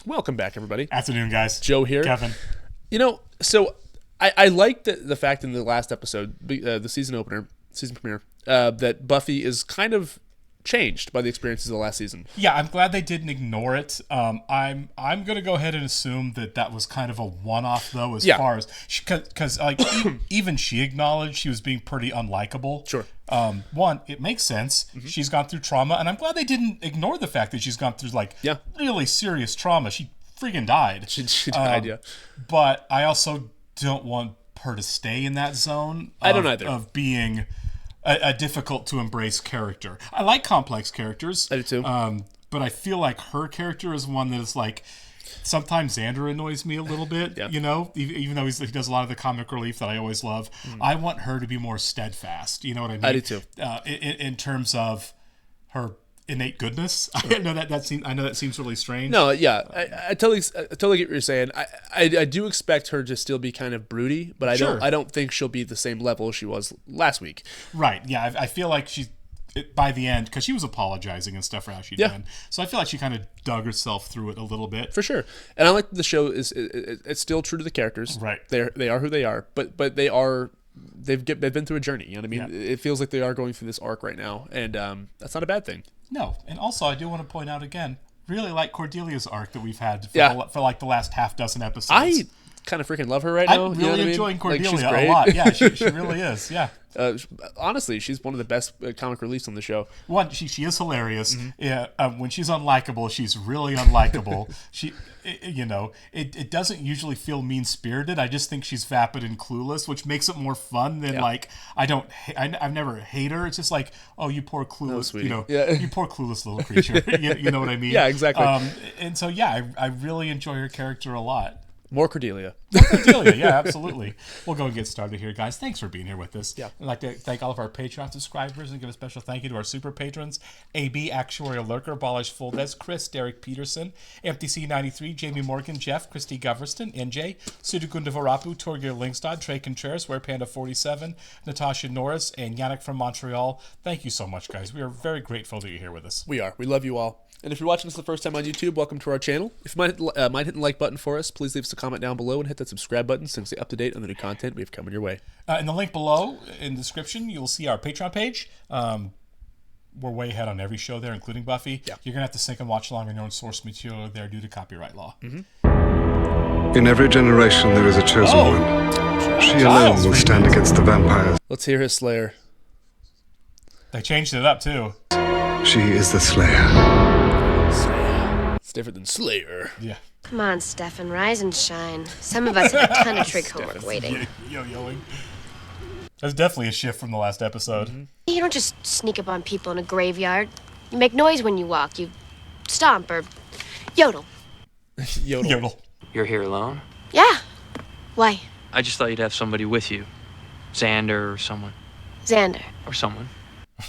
Welcome back, everybody. Afternoon, guys. Joe here. Kevin. So I liked the fact in the last episode, the season premiere, that Buffy is kind of changed by the experiences of the last season. Yeah, I'm glad they didn't ignore it. I'm going to go ahead and assume that was kind of a one-off, though, as far as... Because even she acknowledged she was being pretty unlikable. Sure. One, it makes sense. Mm-hmm. She's gone through trauma, and I'm glad they didn't ignore the fact that she's gone through, really serious trauma. She freaking died. She died, yeah. But I also don't want her to stay in that zone. I don't either. Of being... A difficult to embrace character. I like complex characters. I do too. But I feel like her character is one that is like, sometimes Xander annoys me a little bit, even though he does a lot of the comic relief that I always love. I want her to be more steadfast. You know what I mean? I do too. In terms of her innate goodness. I know that seems really strange. No, yeah, I totally get what you're saying. I do expect her to still be kind of broody, but I don't think she'll be the same level she was last week. Right. Yeah, I feel like by the end, because she was apologizing and stuff for how she'd been, so I feel like she kind of dug herself through it a little bit. For sure. And I like that the show it's still true to the characters. Right. They are who they are, but they've been through a journey. You know what I mean? Yeah. It feels like they are going through this arc right now, and that's not a bad thing. No, and also I do want to point out again, really like Cordelia's arc that we've had for like the last half dozen episodes. I kind of freaking love her right now. I'm really enjoying Cordelia a lot. Yeah, she really is. Yeah. Honestly, she's one of the best comic reliefs on the show. One, she is hilarious. Mm-hmm. Yeah, when she's unlikable, she's really unlikable. It doesn't usually feel mean-spirited. I just think she's vapid and clueless, which makes it more fun than I've never hate her. It's just like, oh, you poor clueless, you poor clueless little creature. you know what I mean? Yeah, exactly. And so I really enjoy her character a lot. More Cordelia. Yeah, absolutely. We'll go and get started here, guys. Thanks for being here with us. Yeah. I'd like to thank all of our Patreon subscribers and give a special thank you to our super patrons, AB, Actuarial Lurker, Balish Fulldes, Chris, Derek Peterson, MTC93, Jamie Morgan, Jeff, Christy Goverston, NJ, Sudakunda Varapu, Torgir Linkstad, Trey Contreras, Where Panda 47, Natasha Norris, and Yannick from Montreal. Thank you so much, guys. We are very grateful that you're here with us. We are. We love you all. And if you're watching this the first time on YouTube, welcome to our channel. If you mind hitting the like button for us, please leave us a comment down below and hit that subscribe button so you can stay up to date on the new content we have coming your way. In the link below in the description, you'll see our Patreon page. We're way ahead on every show there, including Buffy. Yeah. You're going to have to sync and watch along on your own source material there due to copyright law. Mm-hmm. In every generation, there is a chosen one. She alone will stand against the vampires. Let's hear his Slayer. They changed it up, too. She is the Slayer. It's different than Slayer. Yeah. Come on, Stefan, rise and shine. Some of us have a ton of trick homework waiting. Yo-yoing. That's definitely a shift from the last episode. Mm-hmm. You don't just sneak up on people in a graveyard. You make noise when you walk. You stomp or yodel. Yodel. You're here alone? Yeah. Why? I just thought you'd have somebody with you. Xander or someone. Xander. Or someone.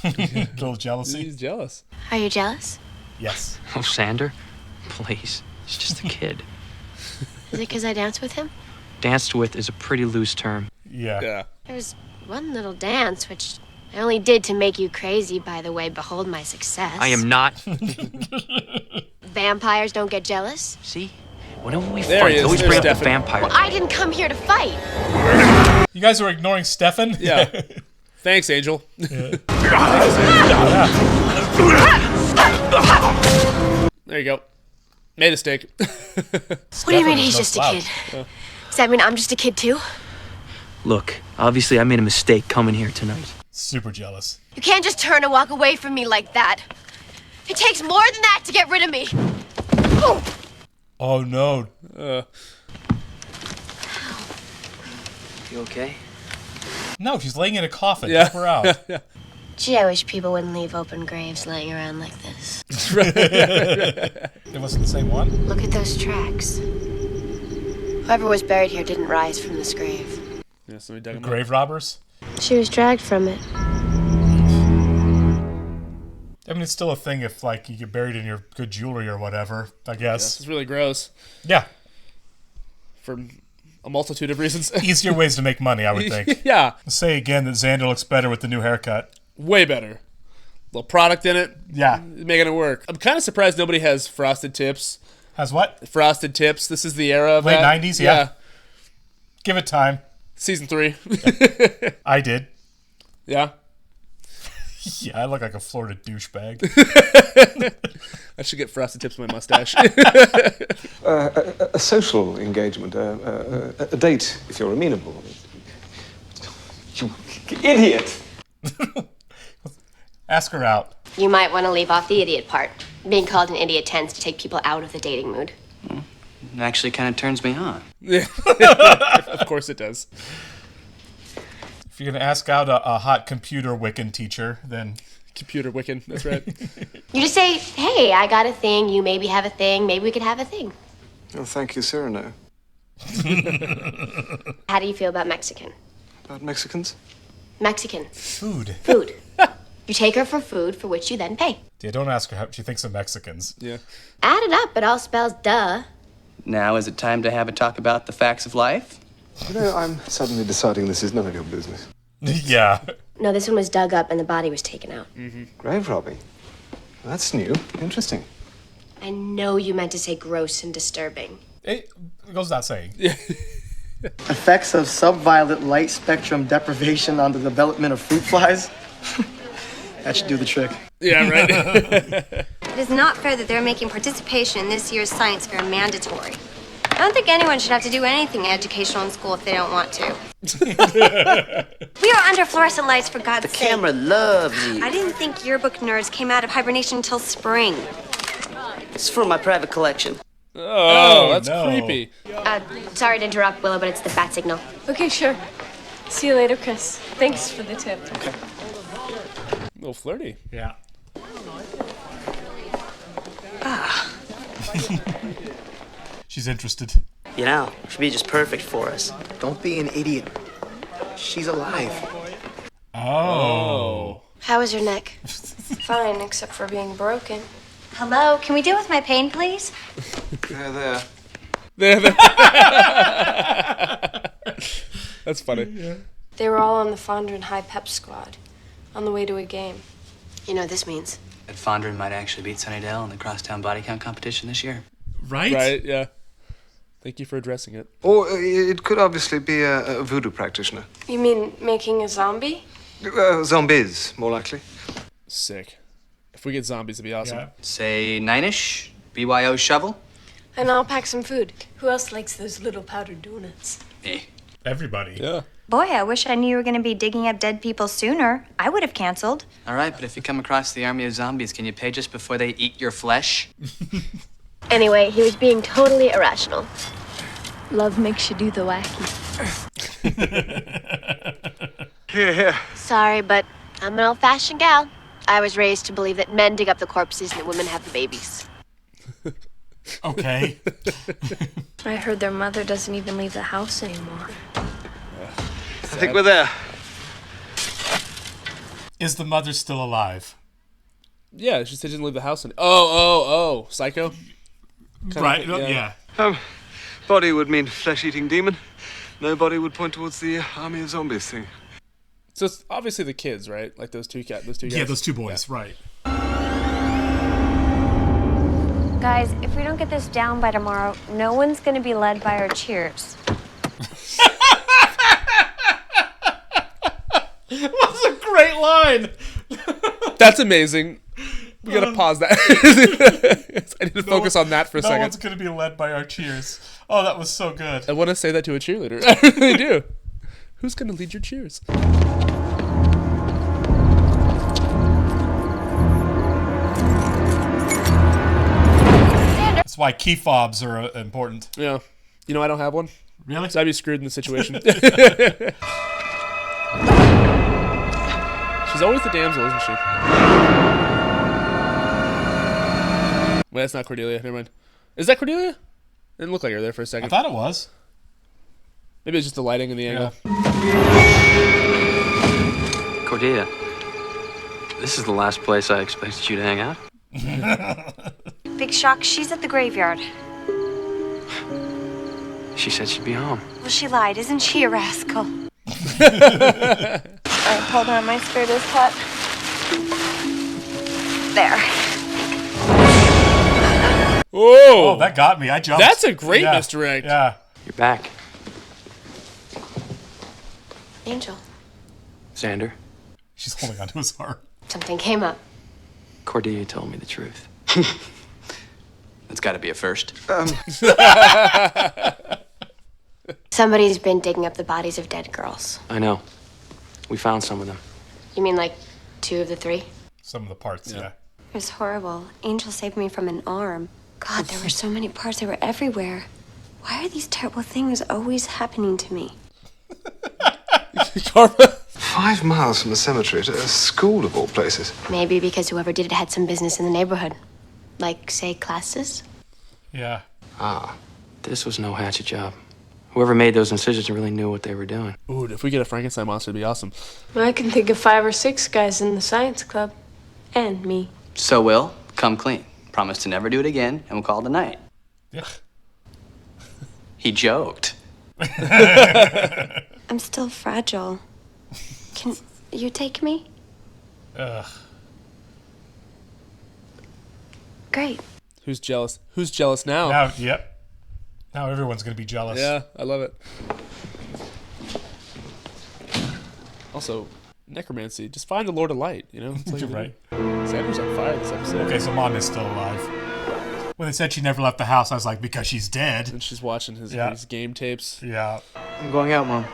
A little jealousy. He's jealous. Are you jealous? Yes. Oh, Xander? Please. He's just a kid. Is it because I dance with him? Danced with is a pretty loose term. Yeah. There was one little dance, which I only did to make you crazy, by the way. Behold my success. I am not. Vampires don't get jealous? See? Whenever we There fight, he is. they always There's bring up the Stefan. vampire. Well, I didn't come here to fight. You guys are ignoring Stefan? Yeah. Thanks, Angel. There you go. Made a steak. What do you mean he's just a kid? Does that mean I'm just a kid too? Look, obviously I made a mistake coming here tonight. Super jealous. You can't just turn and walk away from me like that. It takes more than that to get rid of me. Oh, no. You okay? No, she's laying in a coffin. Yeah. Help her out. Yeah. Gee, I wish people wouldn't leave open graves laying around like this. It wasn't the same one? Look at those tracks. Whoever was buried here didn't rise from this grave. Yeah, somebody dug him up. Grave robbers? She was dragged from it. I mean, it's still a thing if, like, you get buried in your good jewelry or whatever, I guess. It's really gross. Yeah. For a multitude of reasons. Easier ways to make money, I would think. Yeah. I'll say again that Xander looks better with the new haircut. Way better. Little product in it. Yeah. Making it work. I'm kind of surprised nobody has frosted tips Has what? Frosted Tips. This is the era of Late that. 90s, yeah. Give it time. Season 3. I did. Yeah. Yeah, I look like a Florida douchebag. I should get Frosted Tips on my mustache. A social engagement, a date, if you're amenable. You idiot! Ask her out. You might want to leave off the idiot part. Being called an idiot tends to take people out of the dating mood. It actually kind of turns me on. Of course it does. If you're going to ask out a hot computer Wiccan teacher, then... Computer Wiccan, that's right. You just say, hey, I got a thing, you maybe have a thing, maybe we could have a thing. Oh, thank you, Cyrano. How do you feel about Mexican? About Mexicans? Mexican. Food. Food. You take her for food, for which you then pay. Yeah, don't ask her how she thinks of Mexicans. Yeah. Add it up, it all spells duh. Now is it time to have a talk about the facts of life? You know, I'm suddenly deciding this is none of your business. Yeah. No, this one was dug up and the body was taken out. Grave robbing? That's new. Interesting. I know you meant to say gross and disturbing. It goes without saying. Effects of subviolet light spectrum deprivation on the development of fruit flies. That should do the trick. Yeah, right. It is not fair that they're making participation in this year's science fair mandatory. I don't think anyone should have to do anything educational in school if they don't want to. We are under fluorescent lights, for God's sake. The camera loves you. I didn't think yearbook nerds came out of hibernation until spring. It's for my private collection. Oh, that's no. creepy. Sorry to interrupt, Willow, but it's the bat signal. Okay, sure. See you later, Chris. Thanks for the tip. A little flirty. Yeah. She's interested. You know, she'd be just perfect for us. Don't be an idiot. She's alive. Oh. How was your neck? Fine, except for being broken. Hello, can we deal with my pain, please? There. That's funny. Yeah. They were all on the Fondren High Pep squad, on the way to a game. You know what this means? That Fondren might actually beat Sunnydale in the crosstown body count competition this year. Right? Right, yeah. Thank you for addressing it. Or it could obviously be a voodoo practitioner. You mean making a zombie? Zombies, more likely. Sick. If we get zombies, it'd be awesome. Yeah. Say 9-ish, BYO shovel. And I'll pack some food. Who else likes those little powdered donuts? Me. Everybody. Yeah. Boy, I wish I knew you were going to be digging up dead people sooner. I would have canceled. All right, but if you come across the army of zombies, can you pay just before they eat your flesh? Anyway, he was being totally irrational. Love makes you do the wacky. Here. Sorry, but I'm an old-fashioned gal. I was raised to believe that men dig up the corpses and that women have the babies. Okay. I heard their mother doesn't even leave the house anymore. I think we're there. Is the mother still alive? Yeah, she said she didn't leave the house. Oh, Psycho? Right, yeah. yeah. Body would mean flesh-eating demon. No body would point towards the army of zombies thing. So it's obviously the kids, right? Like those two guys. Yeah, those two boys, right. Guys, if we don't get this down by tomorrow, no one's going to be led by our cheers. That's a great line. That's amazing. We gotta pause that. I need to focus on that for a No second. one's going to be led by our cheers. Oh, that was so good. I want to say that to a cheerleader. I really do. Who's gonna lead your cheers? That's why key fobs are important. Yeah. You know, I don't have one. Really? So I'd be screwed in this situation. She's always the damsel, isn't she? Wait, that's not Cordelia. Never mind. Is that Cordelia? Didn't look like her there for a I second. thought it was. Maybe it's just the lighting and the angle. Cordelia, this is the last place I expected you to hang out. Big shock, she's at the graveyard. She said she'd be home. Well, she lied. Isn't she a rascal? All right, hold on. My skirt is cut. There. Oh, Oh, that got me. I jumped. That's a great misdirect. Yeah. You're back. Angel, Xander, She's holding onto his heart. something came up. Cordelia told me the truth. That's got to be a first. Somebody's been digging up the bodies of dead girls. I know. We found some of them. You mean like 2 of the 3? Some of the parts, yeah. It was horrible. Angel saved me from an arm. God, there were so many parts. They were everywhere. Why are these terrible things always happening to me? Karma. 5 miles from the cemetery to a school of all places. Maybe because whoever did it had some business in the neighborhood. Like, say, classes? Yeah. Ah. This was no hatchet job. Whoever made those incisions really knew what they were doing. Ooh, if we get a Frankenstein monster, it'd be awesome. I can think of 5 or 6 guys in the science club. And me. So, Will, come clean. Promise to never do it again, and we'll call it a night. Yeah. He joked. I'm still fragile. Can you take me? Ugh. Great. Who's jealous? Who's jealous now? Now, yep. Now everyone's going to be jealous. Yeah, I love it. Also, necromancy. Just find the Lord of Light, you know? It's like, You're right. Xander's on fire this episode. Okay, so Mom is still alive. When they said she never left the house, I was like, because she's dead. And she's watching his game tapes. Yeah. I'm going out, Mom.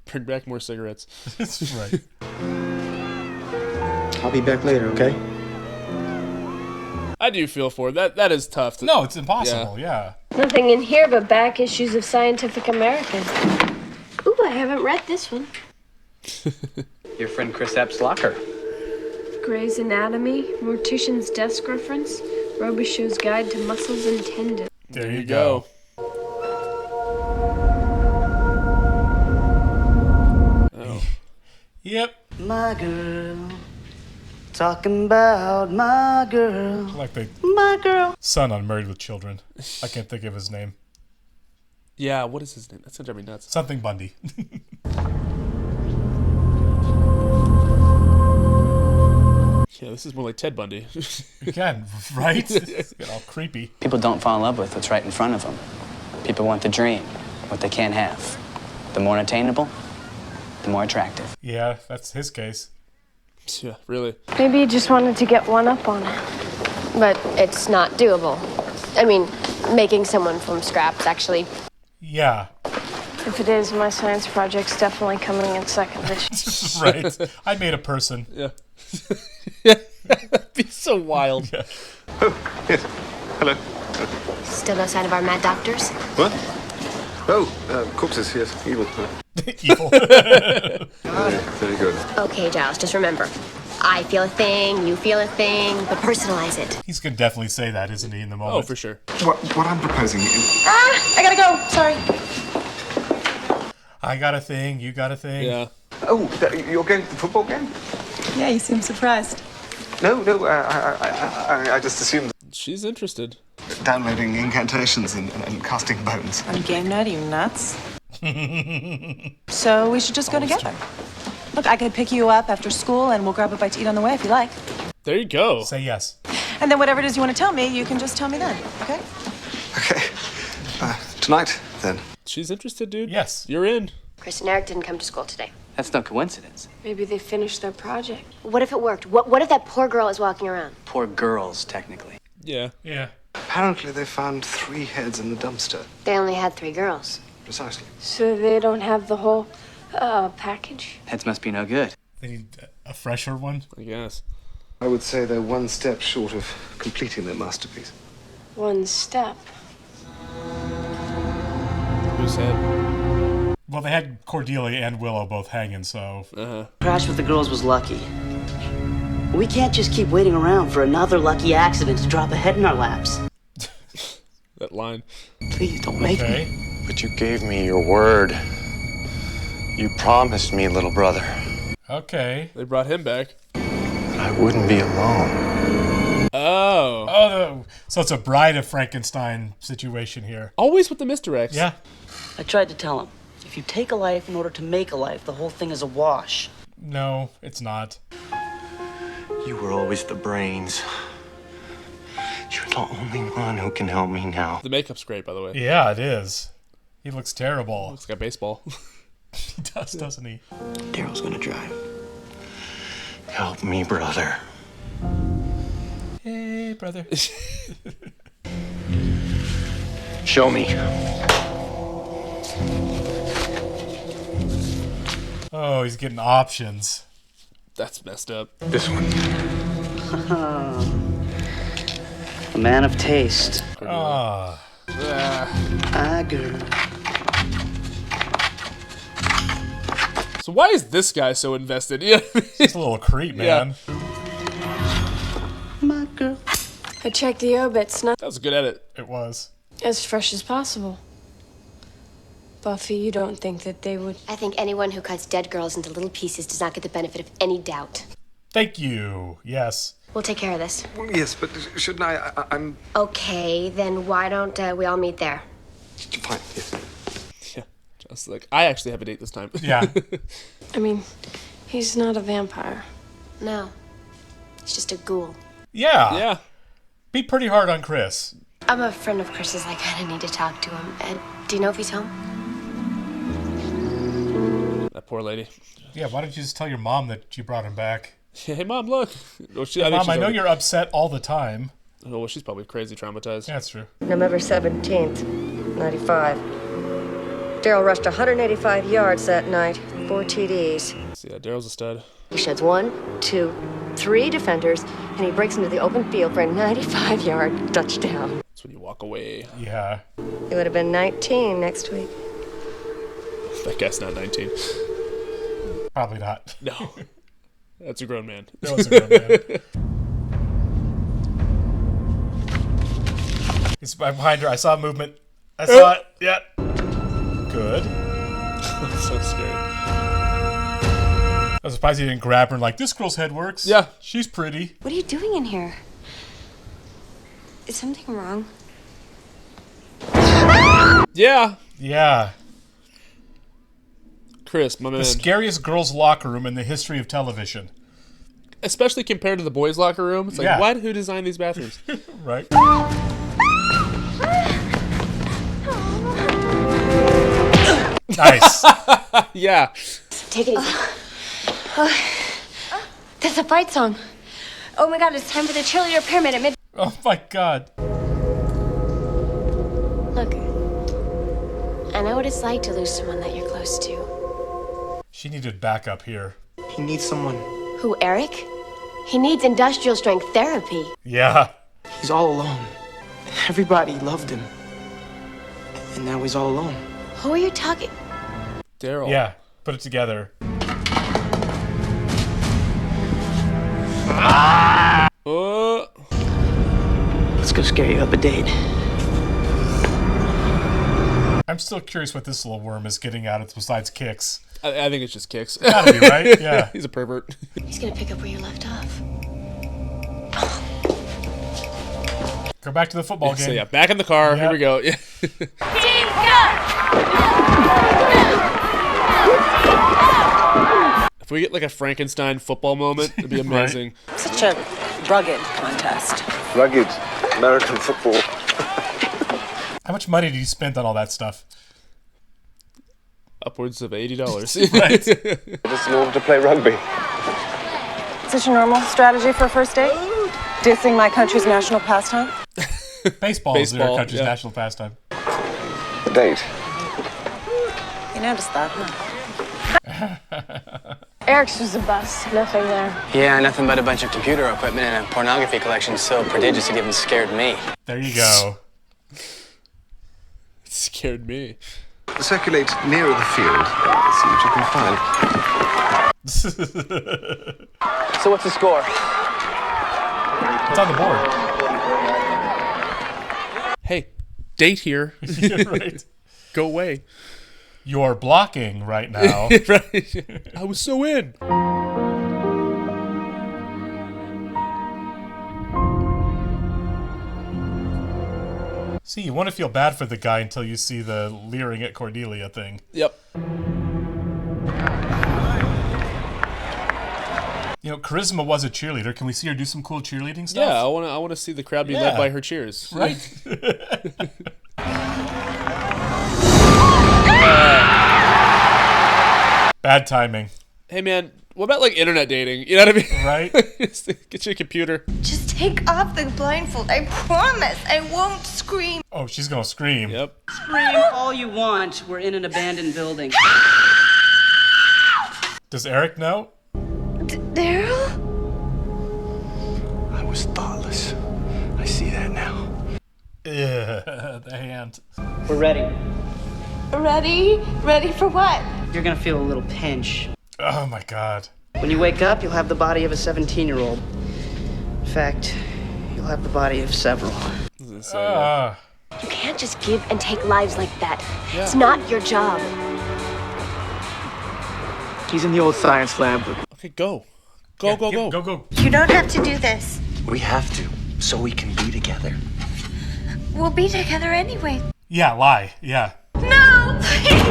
Bring back more cigarettes. That's right. I'll be back later, okay? I do feel for it. That is tough. No, it's impossible, yeah. Nothing in here but back issues of Scientific American. Ooh, I haven't read this one. Your friend Chris Epps' locker. Gray's Anatomy, Mortician's Desk Reference, Robichaud's Guide to Muscles and Tendons. There you go. Oh. Yep. My girl. Talking about my girl. Like the My girl. son on Married with Children. I can't think of his name. Yeah, what is his name? That's gonna drive me nuts. Something Bundy. Yeah, this is more like Ted Bundy. Again, right? Get all creepy. People don't fall in love with what's right in front of them. People want the dream, what they can't have. The more unattainable, the more attractive. Yeah, that's his case. Yeah, really. Maybe you just wanted to get one up on it. But it's not doable. I mean, making someone from scraps actually. Yeah. If it is, my science project's definitely coming in second this year. Right. I made a person. Yeah. Yeah. That'd be so wild. Yeah. Oh, yes. Hello. Still no sign of our mad doctors? What? Oh, corpses, yes. Evil. Evil. Very good. Okay, Giles, just remember. I feel a thing, you feel a thing, but personalize it. He's going to definitely say that, isn't he, in the moment? Oh, for sure. What I'm proposing is... I gotta go. Sorry. I got a thing, you got a thing. Yeah. Oh, you're going to the football game? Yeah, you seem surprised. No, I just assumed... She's interested. Downloading incantations and casting bones. On game night, are you nuts? So we should just go together. Look, I could pick you up after school and we'll grab a bite to eat on the way if you like. There you go. Say yes. And then whatever it is you want to tell me, you can just tell me then, okay? Okay. Tonight, then. She's interested, dude. Yes. You're in. Chris and Eric didn't come to school today. That's no coincidence. Maybe they finished their project. What if it worked? What if that poor girl is walking around? Poor girls, technically. Yeah. Yeah. Apparently they found 3 heads in the dumpster. They only had 3 girls. Precisely. So they don't have the whole package? Heads must be no good. They need a fresher one. I guess. I would say they're one step short of completing their masterpiece. One step. Who's head? Well, they had Cordelia and Willow both hanging, so... Crash with the girls was lucky. We can't just keep waiting around for another lucky accident to drop a head in our laps. That line. Please don't make me. Okay. But you gave me your word. You promised me, little brother, Okay. They brought him back. that I wouldn't be alone. Oh. Oh, so it's a Bride of Frankenstein situation here. Always with the misdirects. Yeah. I tried to tell him. If you take a life in order to make a life, the whole thing is a wash. No, it's not. You were always the brains. You're the only one who can help me now. The makeup's great, by the way. Yeah, it is. He looks terrible. Looks like a baseball. He does, doesn't he? Daryl's gonna drive. Help me, brother. Hey, brother. Show me. Oh, he's getting options. That's messed up. This one. A man of taste. Ah. Ah, girl. So why is this guy so invested? Yeah, He's a little creep, man. My girl. I checked the obits, not That was a good edit. It was. as fresh as possible. Buffy, you don't think that they would... I think anyone who cuts dead girls into little pieces does not get the benefit of any doubt. Thank you. Yes. We'll take care of this. Well, yes, but shouldn't I'm Okay, then why don't we all meet there? fine. Yes. Yeah, just like I actually have a date this time. Yeah. I mean, he's not a vampire. No. He's just a ghoul. Yeah. Yeah. Be pretty hard on Chris. I'm a friend of Chris's. I kind of need to talk to him. Do you know if he's home? That poor lady. Yeah, why don't you just tell your mom that you brought him back? Hey, Mom, look. Well, Mom, I know you're upset all the time. Oh, well, she's probably crazy traumatized. Yeah, that's true. November 17th, 95. Daryl rushed 185 yards that night, 4 TDs. So, yeah, Daryl's a stud. He sheds 1, 2, 3 defenders, and he breaks into the open field for a 95-yard touchdown. That's when you walk away. Yeah. He would have been 19 next week. That guy's not 19. Probably not. No. That's a grown man. That was a grown man. He's behind her. I saw movement. I saw it. Yeah. Good. That's so scary. I was surprised he didn't grab her and like, this girl's head works. Yeah. She's pretty. What are you doing in here? Is something wrong? Yeah. Yeah. Chris, my man. The scariest girls' locker room in the history of television. Especially compared to the boys' locker room. It's like, Yeah. who designed these bathrooms? Right. Nice. Yeah. Take it easy. That's a fight song. Oh my god, it's time for the cheerleader pyramid at mid. Oh my god. Look, I know what it's like to lose someone that you're close to. She needed backup here. He needs someone. Who, Eric? He needs industrial strength therapy. Yeah. He's all alone. Everybody loved him. And now he's all alone. Who are you talking? Daryl. Yeah. Put it together. Let's go scare you up a date. I'm still curious what this little worm is getting at it besides kicks. I think it's just kicks. Gotta be, right? Yeah. He's a pervert. He's gonna pick up where you left off. Go back to the football game. So yeah, back in the car. Yep. Here we go. Yeah. If we get like a Frankenstein football moment, it'd be amazing. Such a rugged contest. Rugged American football. How much money did you spend on all that stuff? Upwards of $80. Right. Just in order to play rugby. Such a normal strategy for a first date? Dissing my country's national pastime? Baseball is their Baseball, country's yeah. national pastime. A date. You noticed that, huh? Eric's was a bust. Nothing there. Yeah, nothing but a bunch of computer equipment and a pornography collection so prodigious it even scared me. There you go. It scared me. Circulate nearer the field. See what you can find. So what's the score? It's on the board. Hey, date here. Right. Go away. You're blocking right now. Right. I was so in. See, you want to feel bad for the guy until you see the leering at Cordelia thing. Yep. You know, Charisma was a cheerleader. Can we see her do some cool cheerleading stuff? Yeah, I want to see the crowd be led by her cheers. Right. Bad timing. Hey man, what about like internet dating? You know what I mean? Right. Get your computer. Just take off the blindfold. I promise I won't scream. Oh, she's gonna scream. Yep. Scream all you want. We're in an abandoned building. Does Eric know? Daryl? I was thoughtless. I see that now. Yeah, the hand. We're ready. Ready? Ready for what? You're gonna feel a little pinch. Oh my God. When you wake up, you'll have the body of a 17-year-old. In fact, you'll have the body of several. You can't just give and take lives like that. It's not your job. He's in the old science lab. Okay, go. Go. Go. You don't have to do this. We have to, so we can be together. We'll be together anyway. Yeah, lie. Yeah. No, please.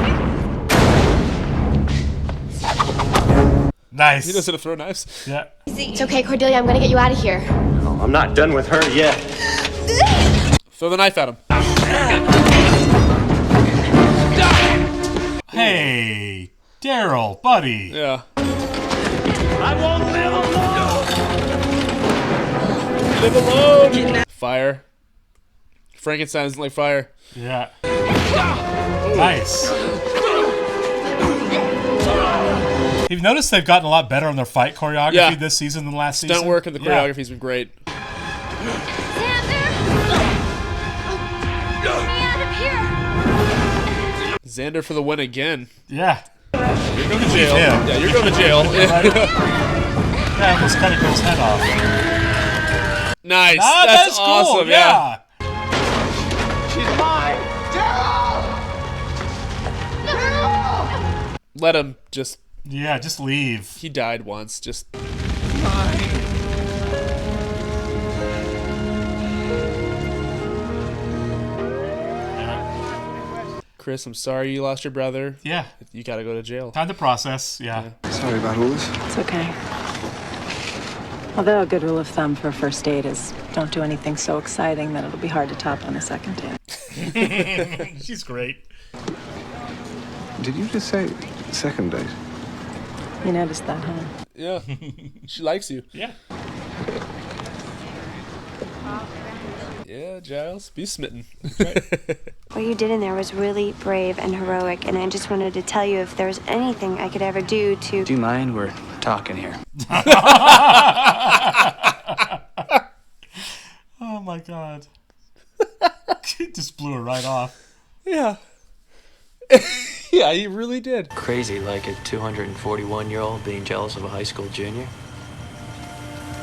Nice. He knows how to throw knives. Yeah. It's okay, Cordelia. I'm gonna get you out of here. Oh, I'm not done with her yet. Throw the knife at him. Hey, Daryl, buddy. Yeah. I won't live alone. Live alone. Fire. Frankenstein doesn't like fire. Yeah. Nice. You've noticed they've gotten a lot better on their fight choreography this season than last season? Stunt work and the choreography's been great. Xander for the win again. Yeah. You're going to jail. Yeah, you're going to jail. Yeah, almost cut a girl's head off. Nice. Ah, that's cool. awesome. Yeah. She's mine. Let him just. Yeah, just leave. He died once. Just. Chris, I'm sorry you lost your brother. Yeah. You gotta go to jail. Time to process. Yeah. Sorry about all this. It's okay. Although a good rule of thumb for a first date is don't do anything so exciting that it'll be hard to top on a second date. She's great. Did you just say second date? You noticed that, huh? Yeah. She likes you. Yeah. Yeah, Giles. Be smitten. What you did in there was really brave and heroic, and I just wanted to tell you if there was anything I could ever do to... Do you mind? We're talking here. Oh my God. Just blew her right off. Yeah. Yeah, he really did. Crazy, like a 241-year-old being jealous of a high school junior.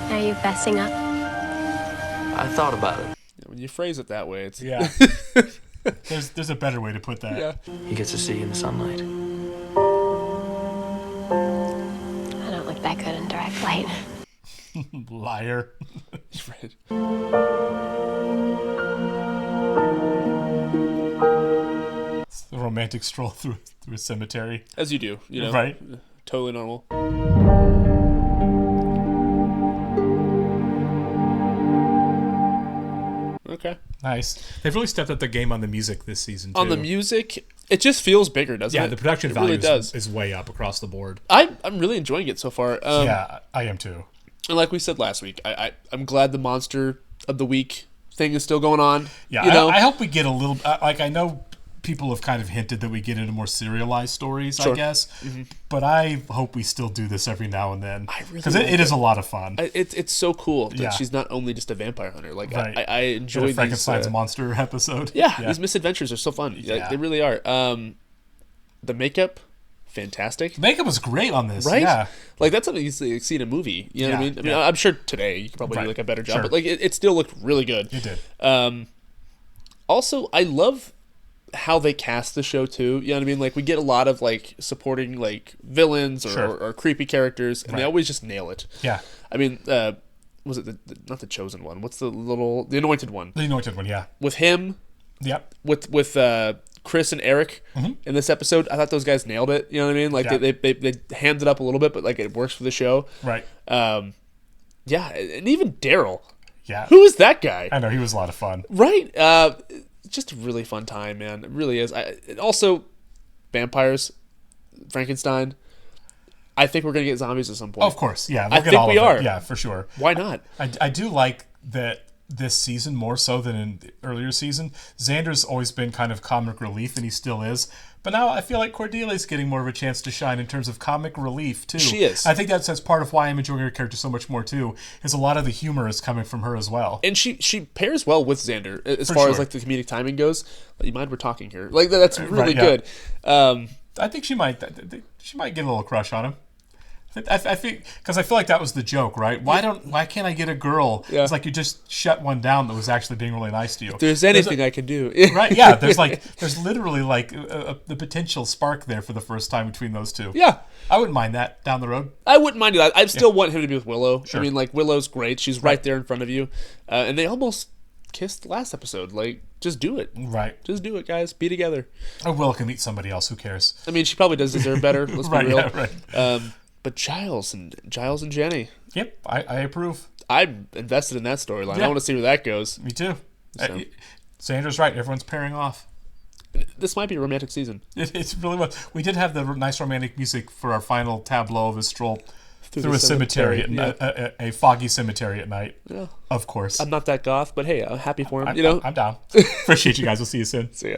Are you fessing up? I thought about it. When you phrase it that way, it's Yeah. There's a better way to put that. Yeah. He gets to see in the sunlight. I don't look that good in direct light. Liar. Right. It's the romantic stroll through a cemetery. As you do, you know. Right. Totally normal. Okay. Nice. They've really stepped up the game on the music this season, too. On the music, it just feels bigger, doesn't it? Yeah, the production it value really does. is way up across the board. I'm really enjoying it so far. Yeah, I am too. And like we said last week, I'm glad the Monster of the Week thing is still going on. Yeah, you know? I hope we get a little... like, I know people have kind of hinted that we get into more serialized stories, Sure. I guess. Mm-hmm. But I hope we still do this every now and then. Because like it is a lot of fun. It's so cool that Yeah. she's not only just a vampire hunter. Like Right. I enjoy these, Frankenstein's monster episode. Yeah, these misadventures are so fun. Like, they really are. The makeup, fantastic. Makeup was great on this, right? yeah. Like that's something you see in a movie. You know what I mean? I mean, yeah. I'm sure today you could probably do like a better job, Sure. but like it still looked really good. It did. Also, I love how they cast the show too. You know what I mean? Like we get a lot of like supporting like villains or, Sure. or creepy characters, and they Right. always just nail it. Yeah. I mean, was it not the chosen one? What's the anointed one? The anointed one, yeah. With him. Yep. With Chris and Eric in this episode. I thought those guys nailed it. You know what I mean? Like they hammed it up a little bit, but like it works for the show. Right. Yeah, and even Daryl. Yeah. Who is that guy? I know, he was a lot of fun. Right. Just a really fun time, man. It really is. Also, vampires, Frankenstein. I think we're gonna get zombies at some point. Oh, of course, yeah. I think we are. Yeah, for sure. Why not? I do like that this season more so than in the earlier season. Xander's always been kind of comic relief, and he still is. But now I feel like Cordelia's getting more of a chance to shine in terms of comic relief too. She is. I think that's part of why I'm enjoying her character so much more too. Is a lot of the humor is coming from her as well. And she pairs well with Xander as For far sure. as like the comedic timing goes. You mind we're talking here? Like that's really Right, yeah. good. I think she might get a little crush on him. I think because I feel like that was the joke, right? Why can't I get a girl? Yeah. It's like you just shut one down that was actually being really nice to you. If there's anything I can do, right? Yeah, there's literally like the potential spark there for the first time between those two. Yeah, I wouldn't mind that down the road. I wouldn't mind it. I still want him to be with Willow. Sure. I mean, like Willow's great. She's right there in front of you, and they almost kissed last episode. Like, just do it. Right. Just do it, guys. Be together. Or Willow can meet somebody else. Who cares? I mean, she probably does deserve better. Let's Right, be real. yeah, right. But Giles and Jenny. Yep, I approve. I'm invested in that storyline. Yeah. I want to see where that goes. Me too. So. Sandra's right. Everyone's pairing off. This might be a romantic season. It's really was. We did have the nice romantic music for our final tableau of a stroll through a cemetery, a foggy cemetery at night. Yeah. Of course. I'm not that goth, but hey, I'm happy for him. I'm down. Appreciate you guys. We'll see you soon. See ya.